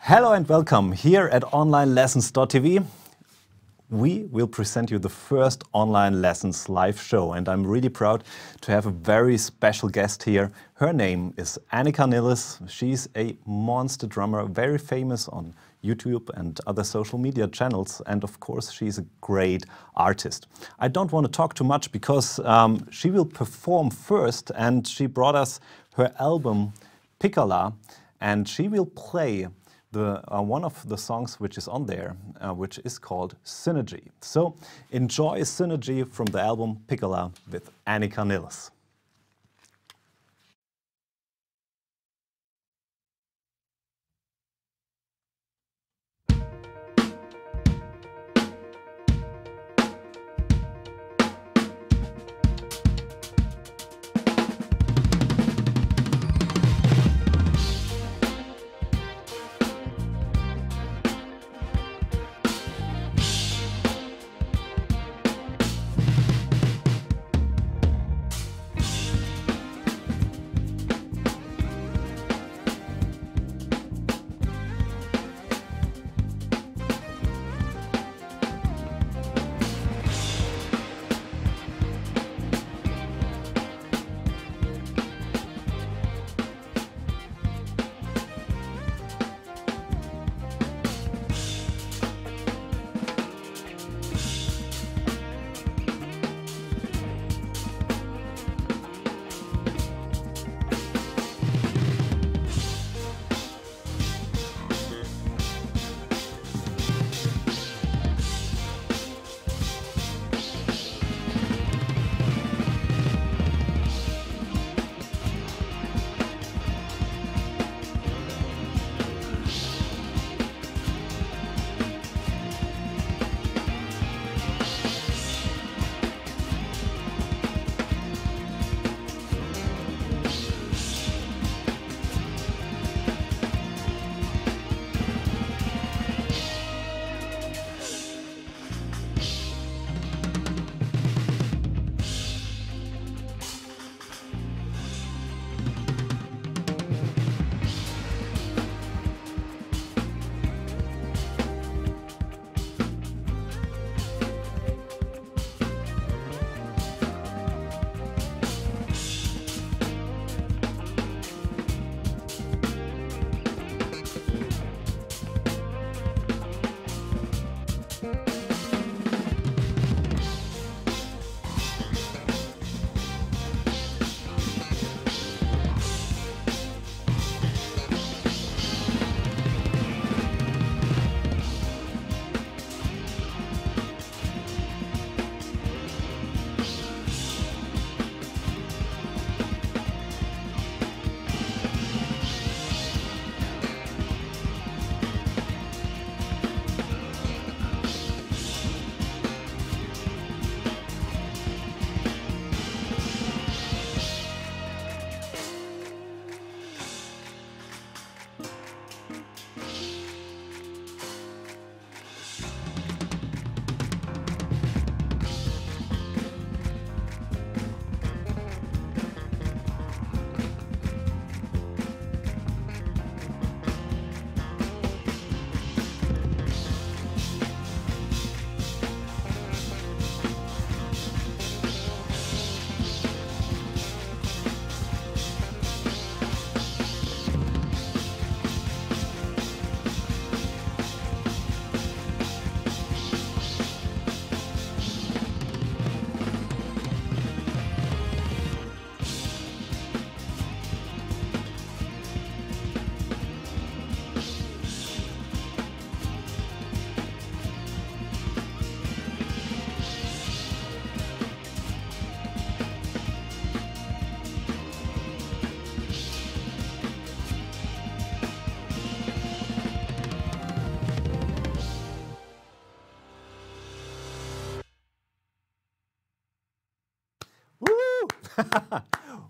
Hello and welcome here at onlinelessons.tv. We will present you the first online lessons live show, and I'm really proud to have a very special guest here. Her name is Anika Nilles. She's a monster drummer, very famous on YouTube and other social media channels, and of course she's a great artist. I don't want to talk too much because she will perform first, and she brought us her album Piccola, and she will play one of the songs which is on there, which is called Synergy. So enjoy Synergy from the album Piccola with Anika Nilles.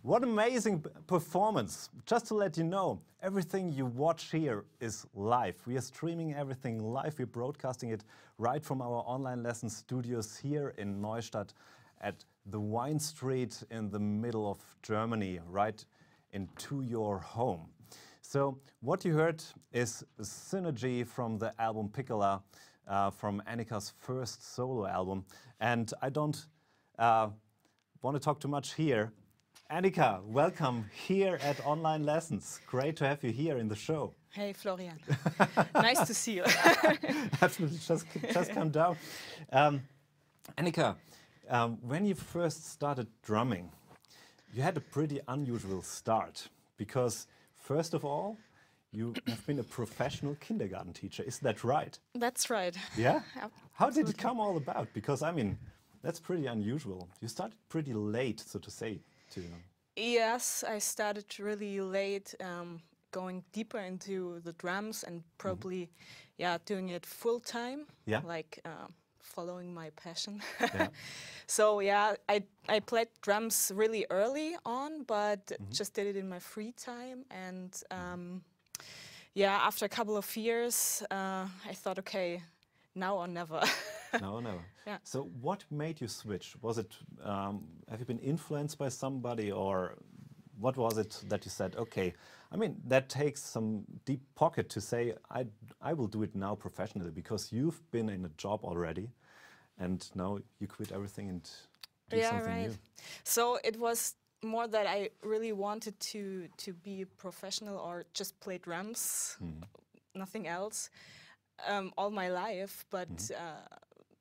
What amazing performance. Just to let you know, everything you watch here is live. We are streaming everything live. We're broadcasting it right from our online lesson studios here in Neustadt at the Wine Street in the middle of Germany, right into your home. So what you heard is a synergy from the album Piccola, from Anika's first solo album. And I don't want to talk too much here. Anika, welcome here at Online Lessons. Great to have you here in the show. Hey, Florian. Nice to see you. Absolutely, just come down. Anika, when you first started drumming, you had a pretty unusual start because, first of all, you have been a professional kindergarten teacher. Is that right? That's right. Yeah? How did Absolutely. it come all about? Because, I mean, that's pretty unusual. You started pretty late, so to say. Yes, I started really late, going deeper into the drums and probably, doing it full time. Yeah. Like following my passion. Yeah. So yeah, I played drums really early on, but just did it in my free time. And after a couple of years, I thought, okay, now or never. No. Yeah. So what made you switch? Was it, have you been influenced by somebody, or what was it that you said, okay, I mean, that takes some deep pocket to say, I will do it now professionally, because you've been in a job already and now you quit everything and do something new. So it was more that I really wanted to be a professional or just play drums, nothing else, all my life. But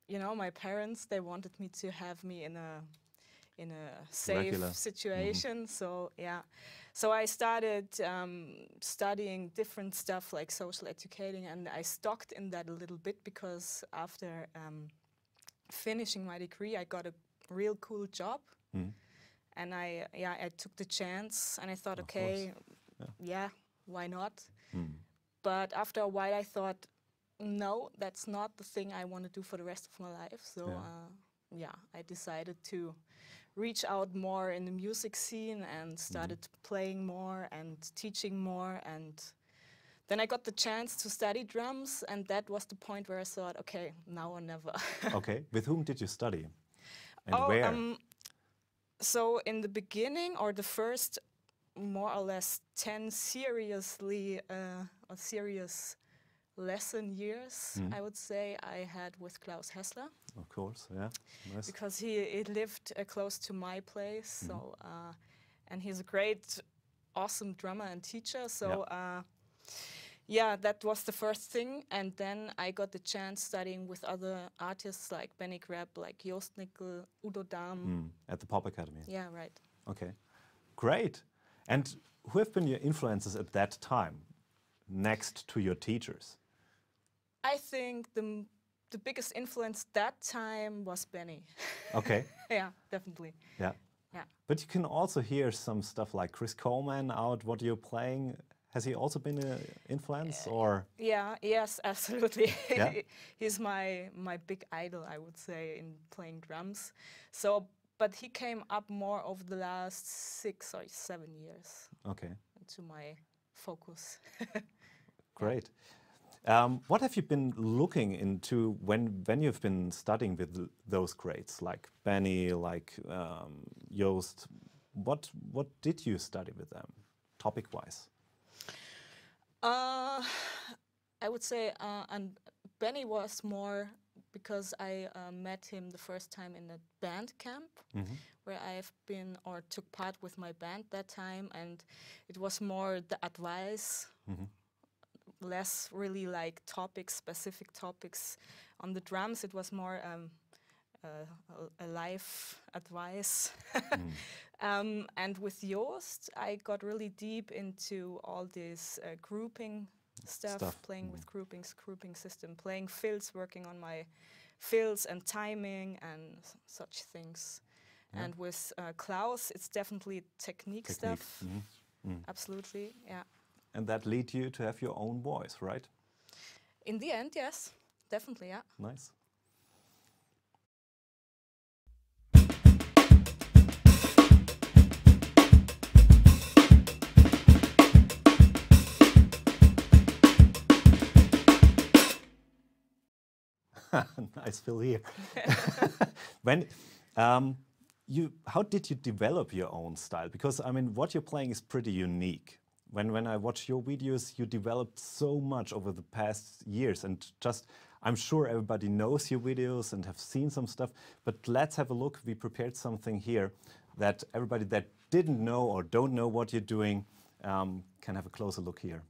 you know, my parents, they wanted me to have me in a safe Regular situation. So yeah, so I started studying different stuff like social educating, and I stuck in that a little bit because after finishing my degree, I got a real cool job. And I took the chance, and I thought, okay, why not? But after a while, I thought, no, that's not the thing I want to do for the rest of my life. So I decided to reach out more in the music scene and started playing more and teaching more. And then I got the chance to study drums, and that was the point where I thought, okay, now or never. Okay, with whom did you study and where? So in the beginning, or the first more or less 10 serious lesson years, I would say, I had with Klaus Hessler. Of course, yeah, nice. Because he lived close to my place, so and he's a great, awesome drummer and teacher. So that was the first thing, and then I got the chance studying with other artists like Benny Greb, like Joost Nickel, Udo Dahm. At the Pop Academy. Yeah, right. Okay, great. And who have been your influences at that time, next to your teachers? I think the biggest influence that time was Benny. Okay. Yeah, definitely. Yeah. Yeah. But you can also hear some stuff like Chris Coleman out, what you're playing. Has he also been an influence, or? Yeah, yes, absolutely. Yeah? He's my big idol, I would say, in playing drums. So, but he came up more over the last 6 or 7 years. Okay. To my focus. Great. What have you been looking into when you've been studying with those greats, like Benny, like Joost? What did you study with them, topic-wise? I would say, and Benny was more because I met him the first time in a band camp where I've been or took part with my band that time, and it was more the advice, less really like specific topics on the drums. It was more a life advice. And with Joost, I got really deep into all this grouping stuff. Playing with grouping system, playing fills, working on my fills and timing and such things. Yeah. And with Klaus, it's definitely technique stuff. Absolutely, yeah. And that led you to have your own voice, right? In the end, yes, definitely, yeah. Nice. Nice fill here. How did you develop your own style? Because I mean, what you're playing is pretty unique. when I watch your videos, you developed so much over the past years, and just I'm sure everybody knows your videos and have seen some stuff, but let's have a look. We prepared something here that everybody that didn't know or don't know what you're doing can have a closer look here.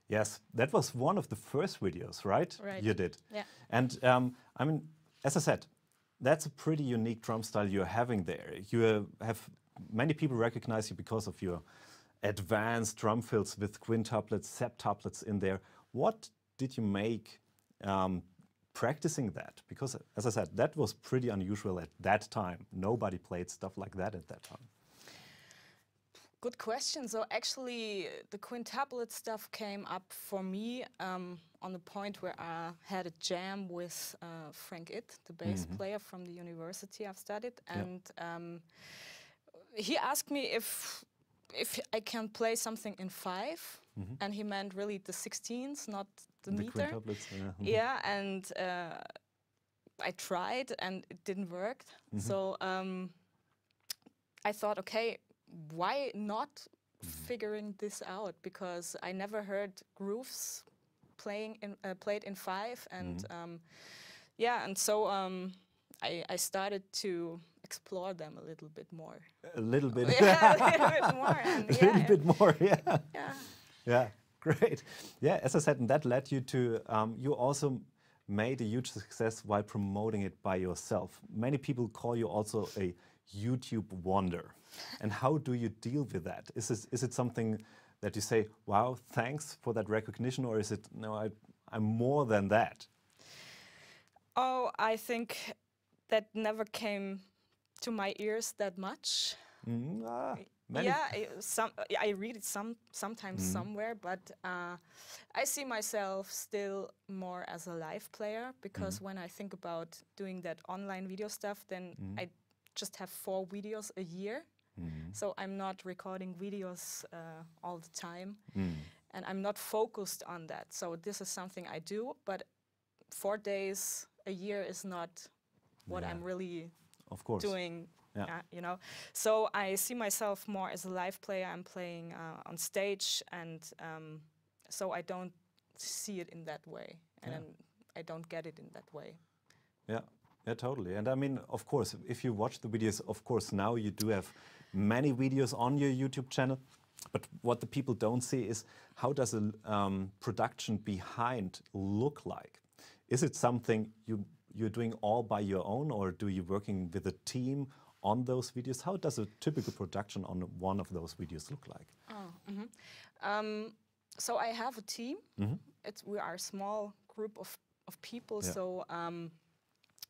Yes, that was one of the first videos, right? Right. You did. Yeah. And I mean, as I said, that's a pretty unique drum style you're having there. You have many people recognize you because of your advanced drum fills with quintuplets, septuplets in there. What did you make practicing that? Because, as I said, that was pretty unusual at that time. Nobody played stuff like that at that time. Good question. So actually, the quintuplet stuff came up for me on the point where I had a jam with Frank Itt, the bass player from the university I've studied, and he asked me if I can play something in 5, and he meant really the 16s, not the meter. Quintuplets, Yeah, and I tried, and it didn't work. So I thought, okay, why not figuring this out? Because I never heard grooves played in 5, and yeah, and so I started to explore them a little bit more. A little bit. Yeah, a little bit more. And a little bit more, yeah. Yeah. Yeah, great. Yeah, as I said, and that led you to, you also made a huge success while promoting it by yourself. Many people call you also a YouTube wonder. And how do you deal with that? Is it something that you say, wow, thanks for that recognition, or is it, no, I'm more than that? Oh, I think that never came to my ears that much. Yeah, I read it sometimes somewhere, but I see myself still more as a live player, because when I think about doing that online video stuff, then I just have 4 videos a year. So I'm not recording videos all the time, and I'm not focused on that. So this is something I do, but 4 days a year is not what I'm really doing. Yeah. You know, so I see myself more as a live player. I'm playing on stage, and so I don't see it in that way, and I don't get it in that way. Yeah. Yeah, totally. And I mean, of course, if you watch the videos, of course, now you do have many videos on your YouTube channel. But what the people don't see is, how does a production behind look like? Is it something you're doing all by your own, or do you working with a team on those videos? How does a typical production on one of those videos look like? So I have a team. We are a small group of people. Yeah. So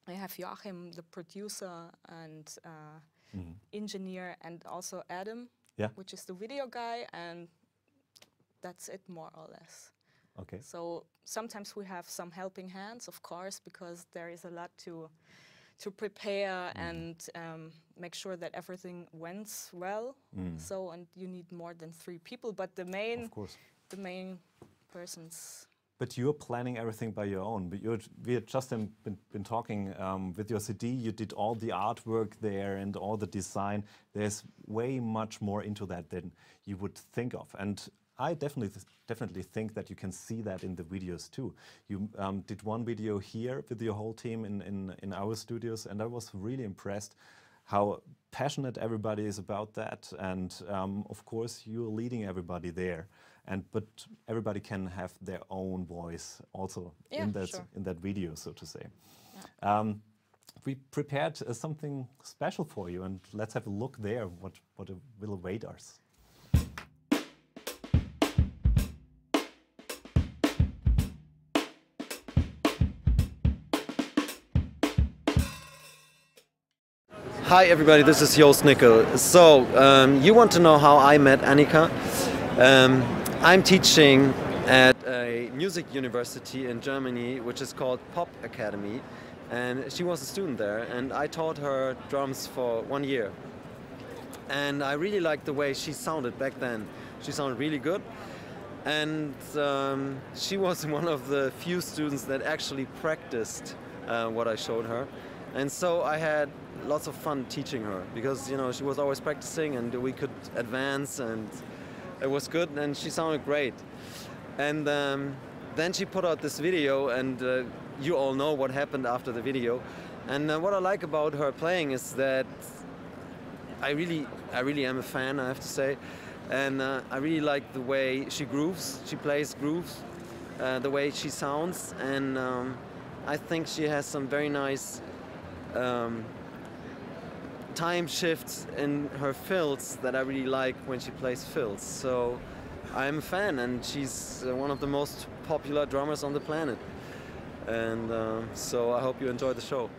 I have Joachim, the producer and engineer, and also Adam, which is the video guy, and that's it, more or less. Okay. So sometimes we have some helping hands, of course, because there is a lot to prepare and make sure that everything went well. So, and you need more than 3 people, but the main persons. But you're planning everything by your own. But we had just been talking with your CD. You did all the artwork there and all the design. There's way much more into that than you would think of. And I definitely think that you can see that in the videos too. You did one video here with your whole team in our studios, and I was really impressed how passionate everybody is about that. And of course, you're leading everybody there. But everybody can have their own voice also in that video, so to say. Yeah. We prepared something special for you, and let's have a look there. What will await us? Hi everybody, this is Joost Nickel. So, you want to know how I met Anika? I'm teaching at a music university in Germany, which is called Pop Academy, and she was a student there, and I taught her drums for 1 year. And I really liked the way she sounded back then. She sounded really good. And she was one of the few students that actually practiced what I showed her. And so I had lots of fun teaching her because, you know, she was always practicing and we could advance and it was good and she sounded great. And then she put out this video and you all know what happened after the video. And what I like about her playing is that I really am a fan, I have to say. And I really like the way she grooves, she plays grooves, the way she sounds. And I think she has some very nice time shifts in her fills that I really like when she plays fills. So I'm a fan, and she's one of the most popular drummers on the planet. And so I hope you enjoy the show.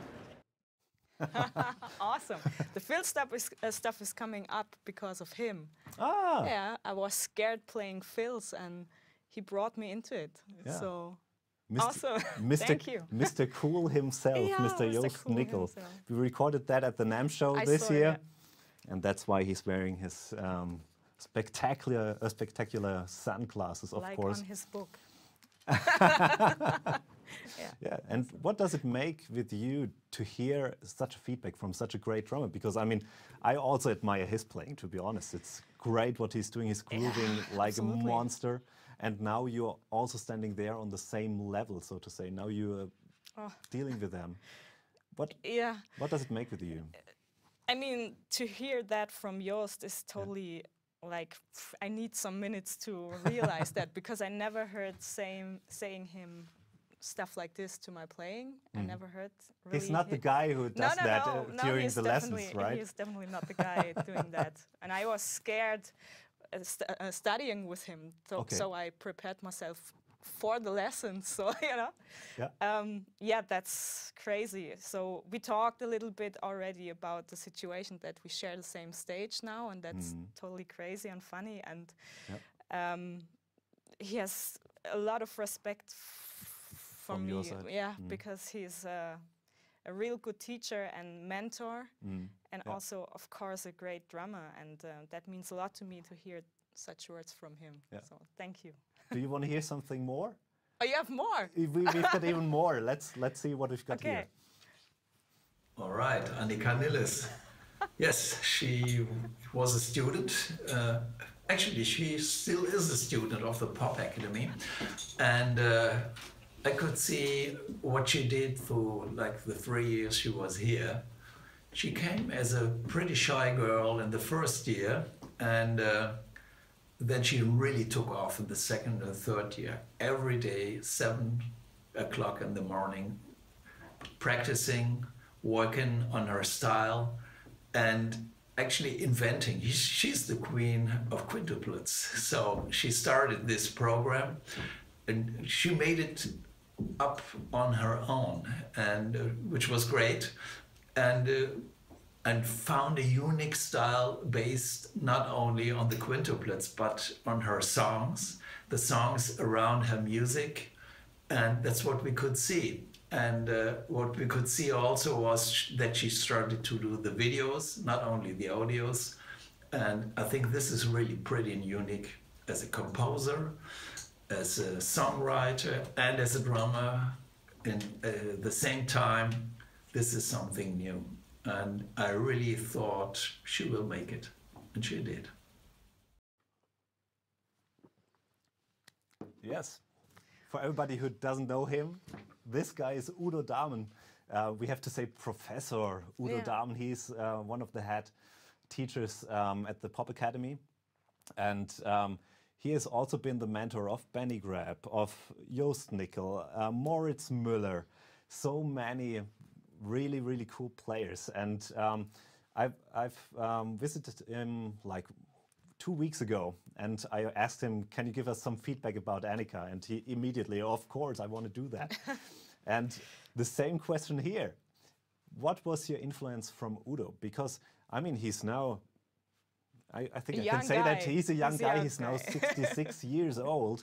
Awesome. The fill stuff is coming up because of him. Ah. Yeah, I was scared playing fills, and he brought me into it. Yeah. So Mr. awesome. Mr. Thank you. Mr. Cool himself, Yeah, Mr. Mr. Joost Cool Nickel. himself. We recorded that at the NAMM show I this saw, year, yeah. and that's why he's wearing his spectacular sunglasses, of like course. on his book. Yeah, and what does it make with you to hear such feedback from such a great drummer? Because I mean, I also admire his playing, to be honest. It's great what he's doing. He's grooving like absolutely. a monster. And now you're also standing there on the same level, so to say. Now you're dealing with them. What does it make with you? I mean, to hear that from Joost is totally like, I need some minutes to realize that, because I never heard saying him stuff like this to my playing. I never heard really. He's not the guy who does that during the lessons, right? He's definitely not the guy doing that. And I was scared studying with him, so I prepared myself for the lessons. So yeah, that's crazy. So we talked a little bit already about the situation that we share the same stage now, and that's totally crazy and funny. And he has a lot of respect from your me, side. because he's a real good teacher and mentor, and also, of course, a great drummer. And that means a lot to me to hear such words from him. Yeah. So thank you. Do you want to hear something more? Oh, you have more? We've got even more. Let's see what we've got here. All right, Anika Nilles. Yes, she was a student. Actually, she still is a student of the Pop Academy. And I could see what she did for like the 3 years she was here. She came as a pretty shy girl in the first year, and then she really took off in the second and third year. Every day, 7 o'clock in the morning, practicing, working on her style, and actually inventing. She's the queen of quintuplets. So she started this program, and she made it up on her own, and which was great, and found a unique style based not only on the quintuplets but on her songs, the songs around her music, and that's what we could see. And what we could see also was that she started to do the videos, not only the audios, and I think this is really pretty and unique as a composer, as a songwriter, and as a drummer. In the same time, this is something new. And I really thought she will make it, and she did. Yes. For everybody who doesn't know him, this guy is Udo Dahmen. We have to say Professor Udo Dahmen. He's one of the head teachers at the Pop Academy. And he has also been the mentor of Benny Greb, of Joost Nickel, Moritz Müller, so many really, really cool players. And I've visited him like 2 weeks ago, and I asked him, can you give us some feedback about Anika? And he immediately, of course, I want to do that. And the same question here. What was your influence from Udo? Because, I mean, he's now, I think I can say that he's a young guy. He's now 66 years old.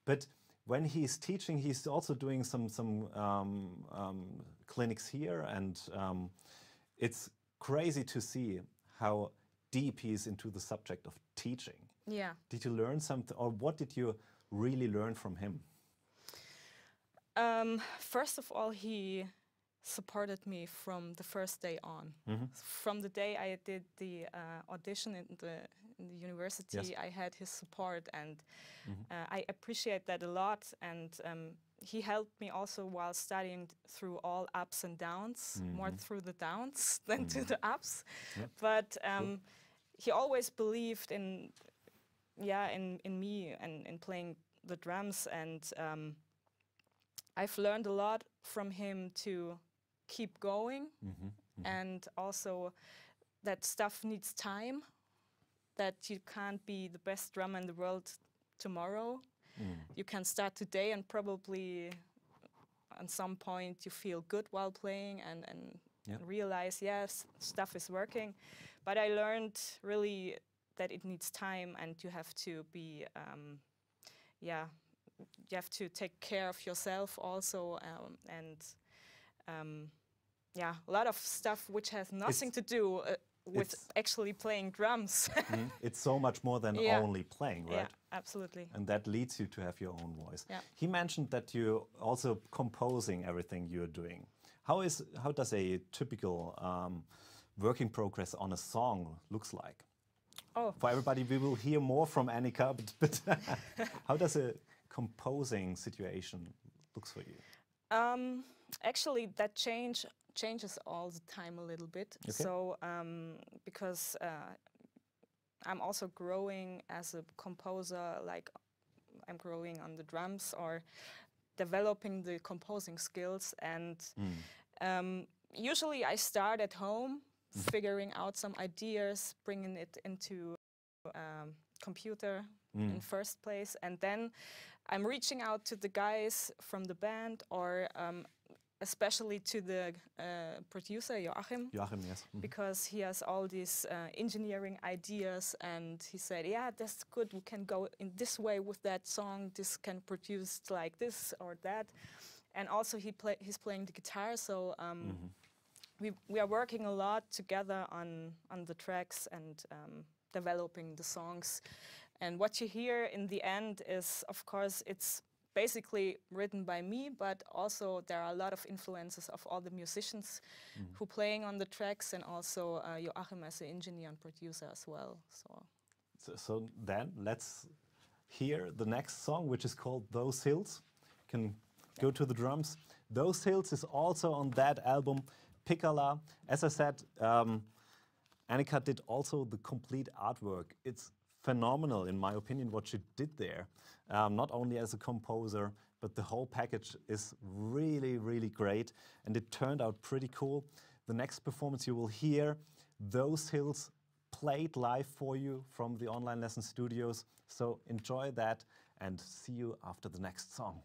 But when he's teaching, he's also doing some clinics here. And it's crazy to see how deep he is into the subject of teaching. Yeah. Did you learn something, or what did you really learned from him? First of all, he supported me from the first day on. From the day I did the audition in the university, Yes. I had his support, and I appreciate that a lot. And he helped me also while studying through all ups and downs, more through the downs than to the ups. Yep. But he always believed in me and in playing the drums, and I've learned a lot from him to keep going, and also that stuff needs time, that you can't be the best drummer in the world tomorrow. You can start today and probably at some point you feel good while playing and realize, yes, stuff is working. But I learned really that it needs time, and you have to be, you have to take care of yourself also, and a lot of stuff which has nothing to do with actually playing drums. It's so much more than only playing, right? Yeah, absolutely. And that leads you to have your own voice. Yeah. He mentioned that you're also composing everything you're doing. How does a typical work in progress on a song looks like? Oh. For everybody, we will hear more from Anika, but how does a composing situation looks for you? Actually, that changes all the time a little bit. Okay. So because I'm also growing as a composer, like I'm growing on the drums or developing the composing skills, and usually I start at home, figuring out some ideas, bringing it into computer in first place, and then I'm reaching out to the guys from the band, or especially to the producer, Joachim. Joachim, yes. Because he has all these engineering ideas, and he said, yeah, that's good, we can go in this way with that song, this can produce like this or that. And also he's playing the guitar, so we are working a lot together on the tracks and developing the songs. And what you hear in the end is, of course, it's basically written by me, but also there are a lot of influences of all the musicians who playing on the tracks, and also Joachim as an engineer and producer as well. So then let's hear the next song, which is called Those Hills. You can go to the drums. Those Hills is also on that album, Piccola. As I said, Anika did also the complete artwork. It's phenomenal, in my opinion, what she did there. Not only as a composer, but the whole package is really, really great, and it turned out pretty cool. The next performance you will hear Those Hills played live for you from the Online Lesson Studios. So enjoy that and see you after the next song.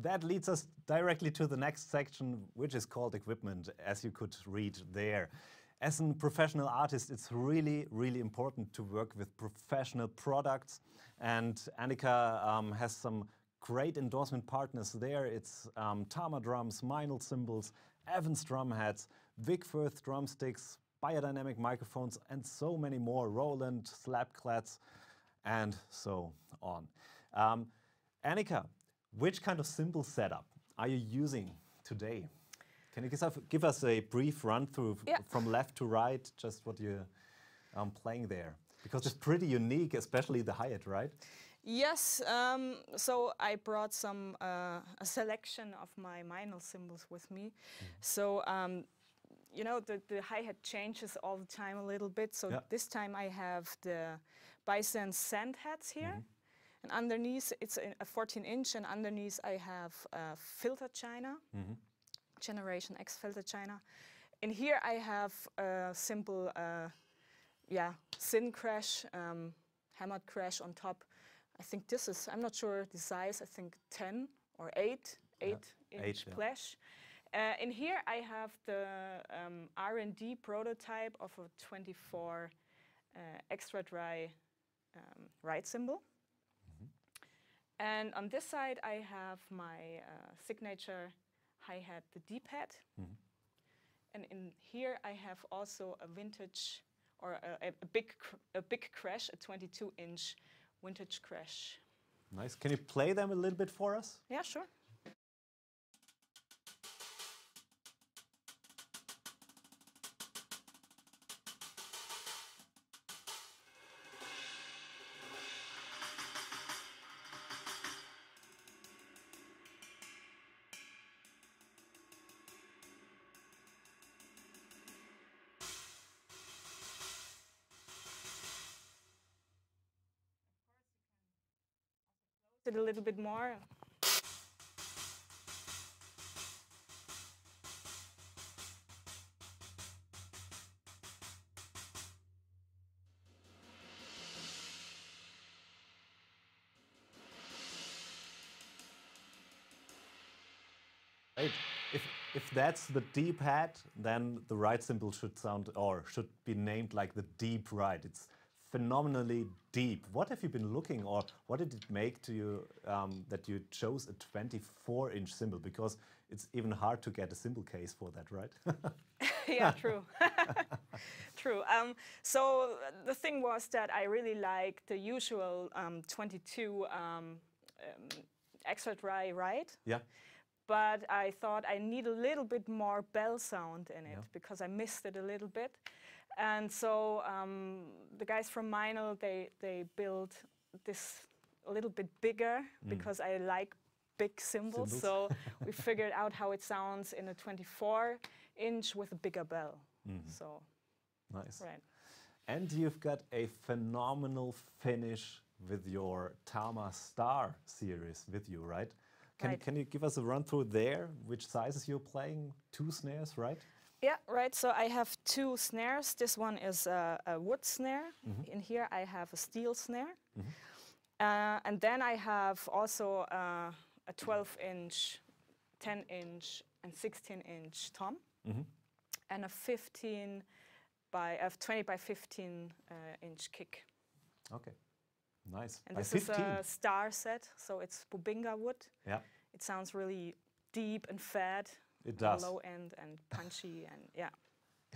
that leads us directly to the next section, which is called equipment, as you could read there. As a professional artist, it's really, really important to work with professional products. And Anika has some great endorsement partners there. It's Tama drums, Meinl cymbals, Evans drum heads, Vic Firth drumsticks, biodynamic microphones, and so many more, Roland, Slapclats, and so on. Anika, which kind of cymbal setup are you using today? Can you give us a brief run-through from left to right, just what you're playing there? Because it's pretty unique, especially the hi-hat, right? Yes, so I brought a selection of my Meinl cymbals with me. So, you know, the hi-hat changes all the time a little bit. So this time I have the Bison sand hats here. And underneath, it's a 14-inch, and underneath I have filter china, Generation X filter china. And here I have a simple, Sin crash, hammered crash on top. I think this is, I'm not sure the size, I think 10 or 8-inch flash. In here I have the R&D prototype of a 24 extra dry ride cymbal. And on this side I have my signature hi-hat, the deep hat. And in here I have also a vintage, or a big crash, a 22-inch vintage crash. Nice. Can you play them a little bit for us? Yeah, sure. It a little bit more. Right. If that's the deep hat, then the right cymbal should sound, or should be named like the deep right. It's phenomenally deep. What have you been looking, or what did it make to you that you chose a 24-inch cymbal? Because it's even hard to get a cymbal case for that, right? Yeah, true. True. So the thing was that I really like the usual 22 extra dry ride. Yeah. But I thought I need a little bit more bell sound in it, because I missed it a little bit. And so the guys from Meinl, they built this a little bit bigger, because I like big cymbals. So we figured out how it sounds in a 24-inch with a bigger bell. So nice. Right. And you've got a phenomenal finish with your Tama Star series with you, right? Can you give us a run through there? Which sizes you're playing? 2 snares, right? Yeah, right. So I have 2 snares. This one is a wood snare. In here I have a steel snare. And then I have also a 12-inch, 10-inch, and 16-inch tom, and a 20 by 15 inch kick. Okay. Nice. And this is a star set, so it's Bubinga wood. Yeah. It sounds really deep and fat. It does. Low end and punchy, and yeah.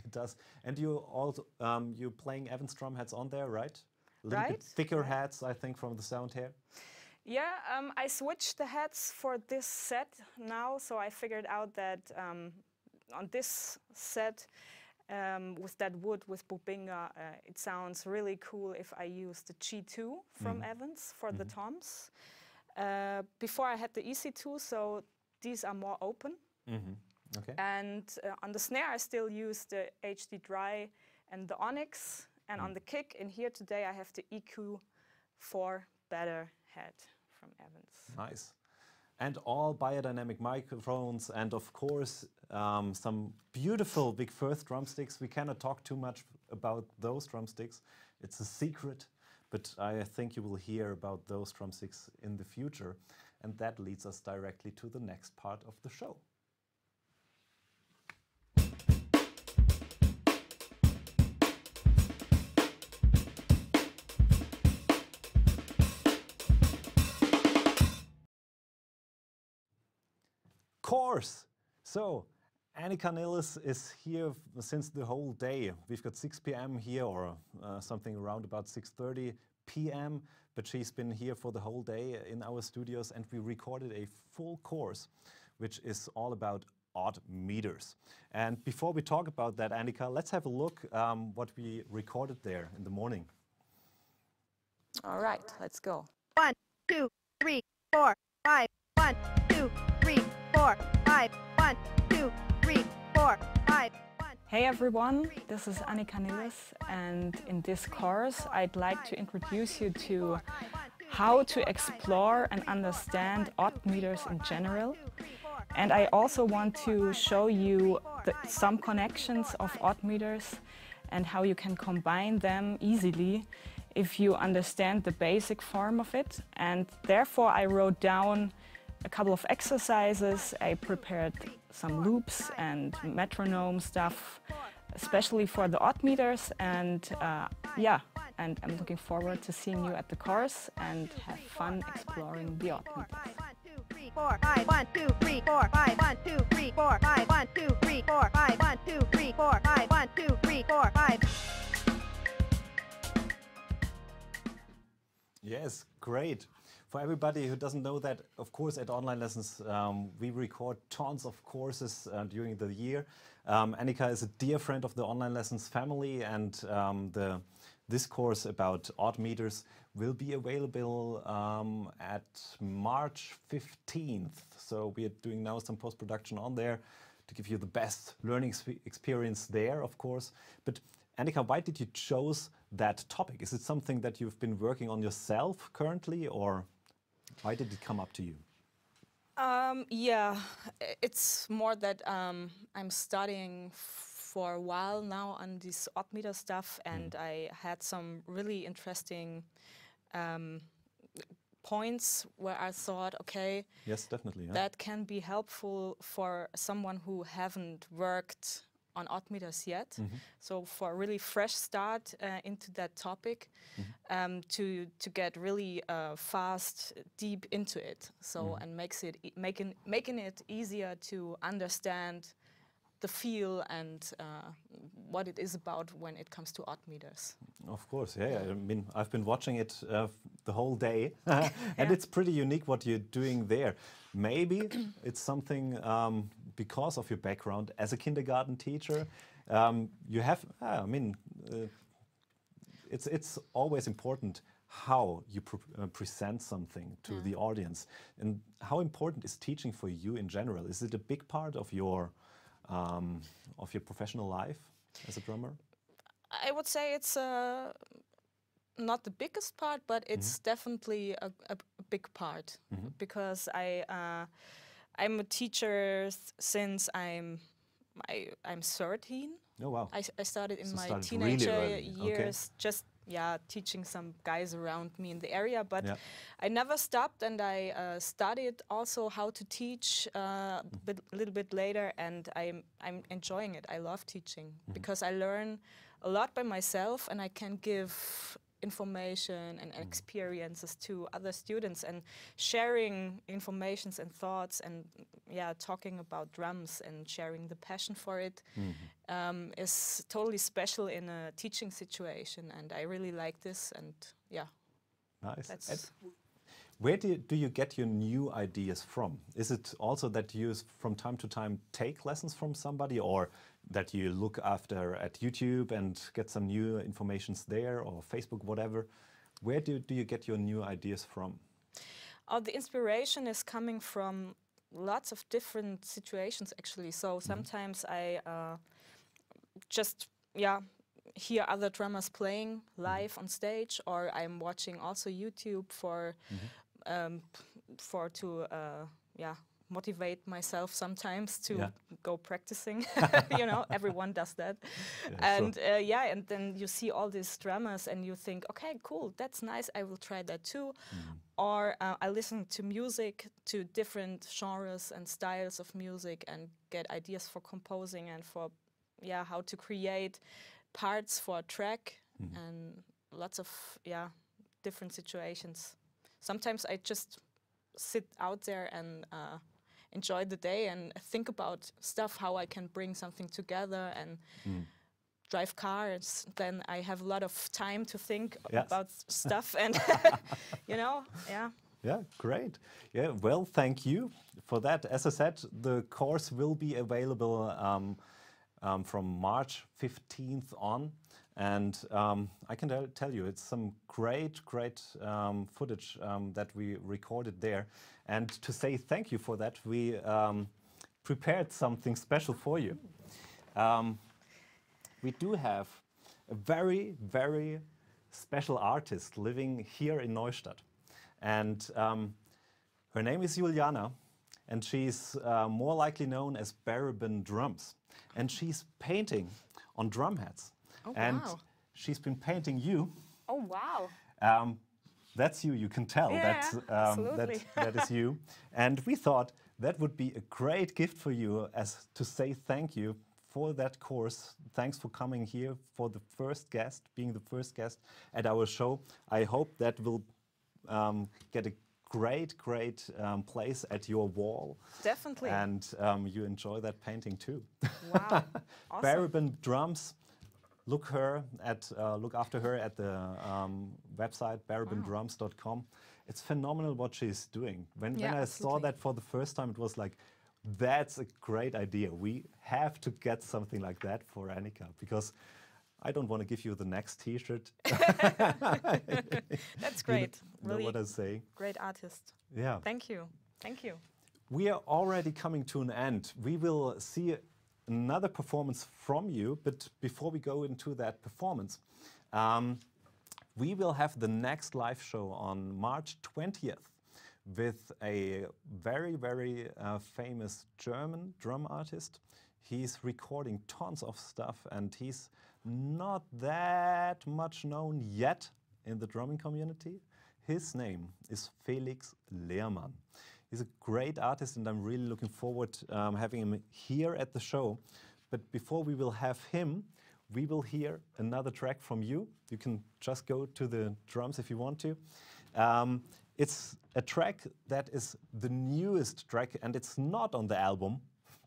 It does. And you also you're playing Evans drum heads on there, right? A little bit thicker heads, I think, from the sound here. Yeah, I switched the heads for this set now, so I figured out that on this set, with that wood, with Bubinga, it sounds really cool if I use the G2 from Evans for the toms. Before I had the EC2, so these are more open. Okay. And on the snare, I still use the HD Dry and the Onyx. And on the kick, in here today, I have the EQ4 Better head from Evans. Nice. And all biodynamic microphones, and of course, some beautiful Vic Firth drumsticks. We cannot talk too much about those drumsticks. It's a secret, but I think you will hear about those drumsticks in the future. and that leads us directly to the next part of the show. Course! So, Anika Nilles is here since the whole day. We've got 6 p.m. here, or something around about 6:30 p.m., but she's been here for the whole day in our studios, and we recorded a full course, which is all about odd meters. And before we talk about that, Anika, let's have a look what we recorded there in the morning. All right, let's go. 1, 2, 3, 4, 5. 1, 2, 3, 4, 5. 1, 2, 3, 4, 5. Hey everyone, this is Anika Nilles, and in this course I'd like to introduce you to how to explore and understand odd meters in general. And I also want to show you some connections of odd meters and how you can combine them easily if you understand the basic form of it. And therefore I wrote down a couple of exercises. I prepared some loops and metronome stuff, especially for the odd meters. And and I'm looking forward to seeing you at the course and have fun exploring the odd meters. 1, 2, 3, 4, 5. 1, 2, 3, 4, 5. 1, 2, 3, 4, 5. 1, 2, 3, 4, 5. 1, 2, 3, 4, 5. 1, 2, 3, 4, 5. Yes, great. For everybody who doesn't know that, of course, at Online Lessons, we record tons of courses during the year. Anika is a dear friend of the Online Lessons family, and this course about odd meters will be available at March 15th. So we are doing now some post-production on there to give you the best learning experience there, of course. But Anika, why did you choose that topic? Is it something that you've been working on yourself currently, or why did it come up to you? Yeah, it's more that I'm studying for a while now on this odd meter stuff, and I had some really interesting points where I thought, okay, yes, definitely, yeah, that can be helpful for someone who haven't worked on odd meters yet. So for a really fresh start into that topic, to get really fast, deep into it. So and making it easier to understand the feel and what it is about when it comes to odd meters. Of course, yeah. I mean, I've been watching it the whole day, and it's pretty unique what you're doing there. Maybe it's something because of your background as a kindergarten teacher. You have, I mean, it's always important how you present something to the audience. And how important is teaching for you in general? Is it a big part of your professional life as a drummer? I would say it's not the biggest part, but it's definitely a big part, because I'm a teacher since I'm 13. Oh wow! I started in So my started teenager really early. years, just teaching some guys around me in the area. But I never stopped, and I studied also how to teach a little bit later, and I'm enjoying it. I love teaching because I learn a lot by myself, and I can give information and experiences to other students, and sharing informations and thoughts, and talking about drums and sharing the passion for it is totally special in a teaching situation, and I really like this. And nice. That's where do you get your new ideas from? Is it also that you from time to time take lessons from somebody, or that you look after at YouTube and get some new informations there, or Facebook, whatever? Where do you get your new ideas from? The inspiration is coming from lots of different situations, actually. So sometimes I just hear other drummers playing live on stage, or I'm watching also YouTube motivate myself sometimes to Yeah. go practicing. Everyone does that. Yeah, And and then you see all these drummers and you think, okay, cool, that's nice, I will try that too. Or I listen to music, to different genres and styles of music, and get ideas for composing and for how to create parts for a track, and lots of different situations. Sometimes I just sit out there and enjoy the day and think about stuff, how I can bring something together and drive cars. Then I have a lot of time to think about stuff and, Yeah, great. Yeah, well, thank you for that. As I said, the course will be available from March 15th on. And I can tell you, it's some great footage that we recorded there. And to say thank you for that, we prepared something special for you. We do have a very special artist living here in Neustadt. And her name is Juliana, and she's more likely known as Baraban Drums. And she's painting on drum heads. Oh, and wow. she's been painting you. Oh, wow. That's you can tell. Absolutely. that is you. And we thought that would be a great gift for you, as to say thank you for that course. Thanks for coming here for the first guest, being the first guest at our show. I hope that will get a great place at your wall. Definitely. And you enjoy that painting too. Wow. Awesome. Baraban Drums. Look after her at the website barabandrums.com. It's phenomenal what she's doing. When I saw that for the first time, it was like, that's a great idea. We have to get something like that for Anika, because I don't want to give you the next T-shirt. That's great. You know what I say? Great artist. Yeah. Thank you. Thank you. We are already coming to an end. We will see another performance from you, but before we go into that performance, we will have the next live show on March 20th with a very famous German drum artist. He's recording tons of stuff, and he's not that much known yet in the drumming community. His name is Felix Lehrmann. He's a great artist, and I'm really looking forward having him here at the show. But before we will have him, we will hear another track from you. You can just go to the drums if you want to. It's a track that is the newest track, and it's not on the album,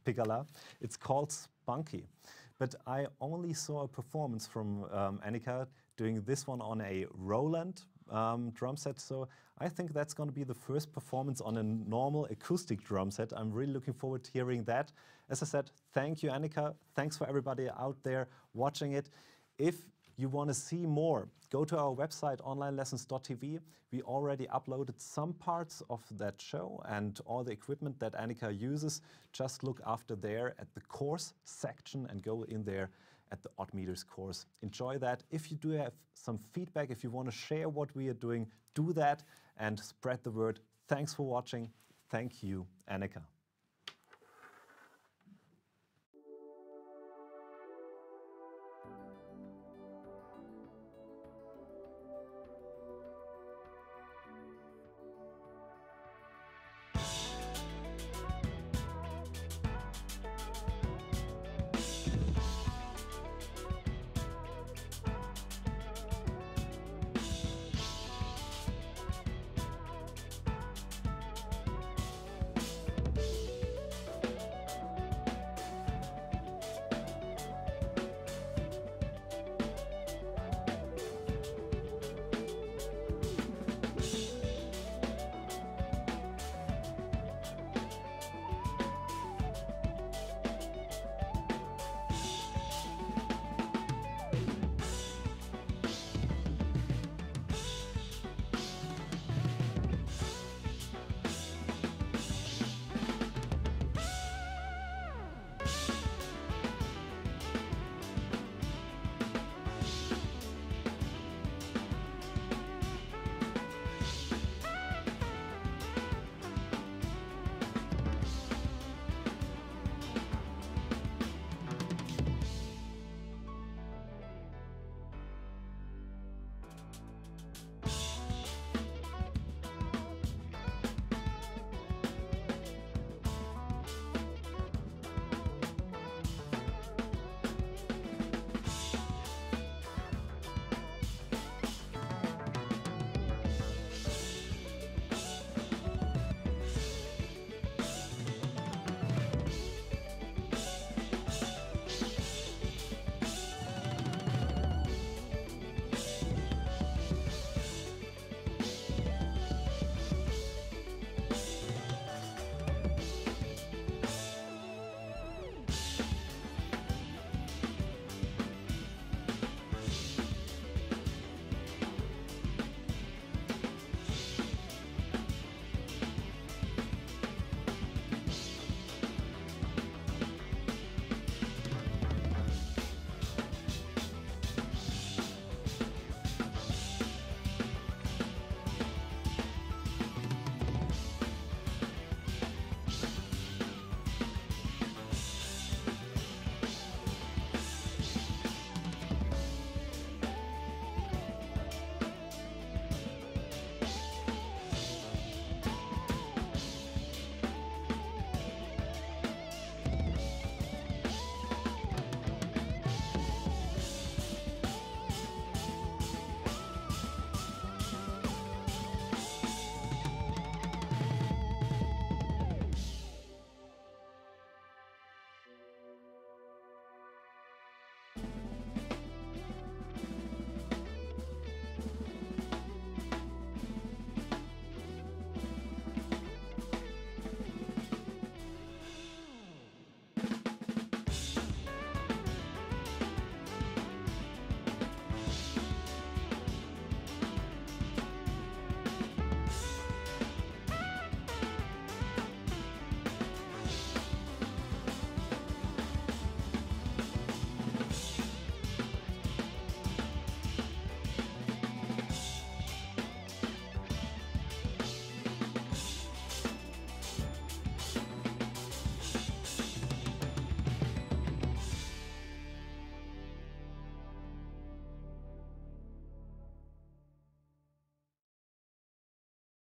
Picala. It's called Spunky. But I only saw a performance from Anika doing this one on a Roland drum set, so I think that's going to be the first performance on a normal acoustic drum set. I'm really looking forward to hearing that. As I said, thank you, Anika. Thanks for everybody out there watching it. If you want to see more, go to our website, onlinelessons.tv. We already uploaded some parts of that show and all the equipment that Anika uses. Just look after there at the course section and go in there at the Odd Meters course. Enjoy that. If you do have some feedback, if you want to share what we are doing, do that and spread the word. Thanks for watching. Thank you, Anika.